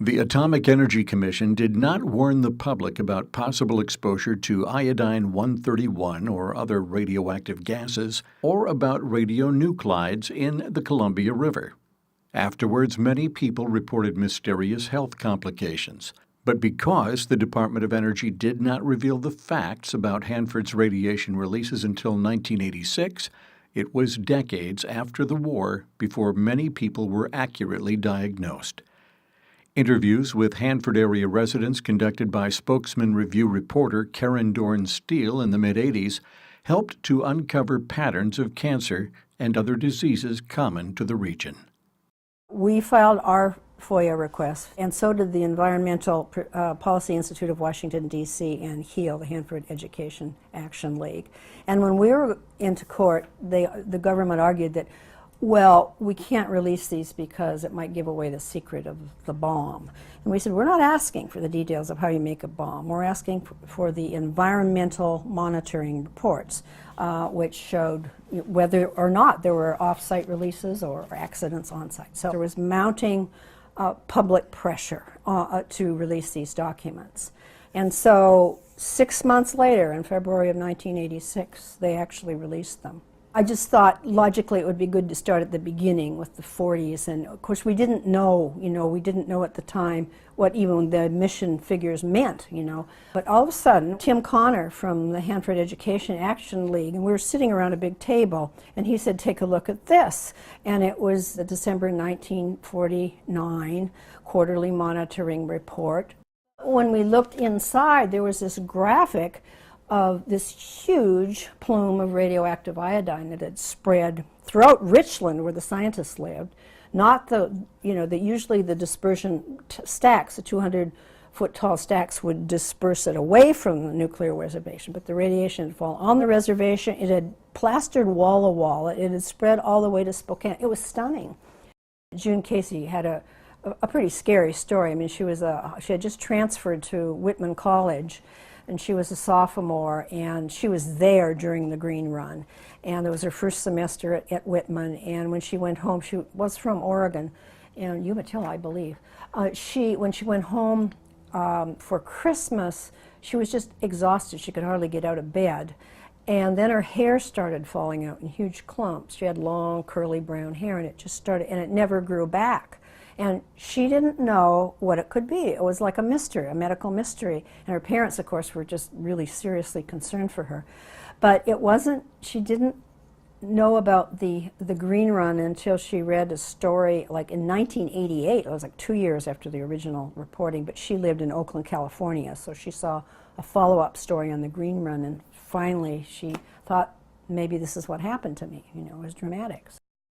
The Atomic Energy Commission did not warn the public about possible exposure to iodine-131 or other radioactive gases, or about radionuclides in the Columbia River. Afterwards, many people reported mysterious health complications. But because the Department of Energy did not reveal the facts about Hanford's radiation releases until 1986, it was decades after the war before many people were accurately diagnosed. Interviews with Hanford area residents conducted by Spokesman-Review reporter Dorn Steele in the mid-'80s helped to uncover patterns of cancer and other diseases common to the region. We filed our FOIA request, and so did the Environmental Policy Institute of Washington, D.C., and HEAL, the Hanford Education Action League. And when we were into court, the government argued that, well, we can't release these because it might give away the secret of the bomb. And we said, we're not asking for the details of how you make a bomb. We're asking for the environmental monitoring reports, which showed whether or not there were off-site releases or accidents on-site. So there was mounting public pressure to release these documents. And so 6 months later, in February of 1986, they actually released them. I just thought logically it would be good to start at the beginning with the 40s, and of course we didn't know, we didn't know at the time what even the emission figures meant, But all of a sudden, Tim Connor from the Hanford Education Action League, and we were sitting around a big table, and he said, take a look at this. And it was the December 1949 quarterly monitoring report. When we looked inside, there was this graphic of this huge plume of radioactive iodine that had spread throughout Richland, where the scientists lived. Not usually the dispersion stacks, the 200-foot tall stacks would disperse it away from the nuclear reservation, but the radiation had fallen on the reservation. It had plastered wall to wall. It had spread all the way to Spokane. It was stunning. June Casey had a pretty scary story. I mean, she had just transferred to Whitman College, and she was a sophomore, and she was there during the Green Run. And it was her first semester at Whitman, and when she went home, she was from Oregon, and Umatilla, I believe. When she went home for Christmas, she was just exhausted. She could hardly get out of bed. And then her hair started falling out in huge clumps. She had long, curly brown hair, and it just started, and it never grew back. And she didn't know what it could be. It was like a mystery, a medical mystery. And her parents, of course, were just really seriously concerned for her. But it wasn't, she didn't know about the Green Run until she read a story like in 1988. It was like 2 years after the original reporting, but she lived in Oakland, California. So she saw a follow-up story on the Green Run, and finally she thought, maybe this is what happened to me. It was dramatic.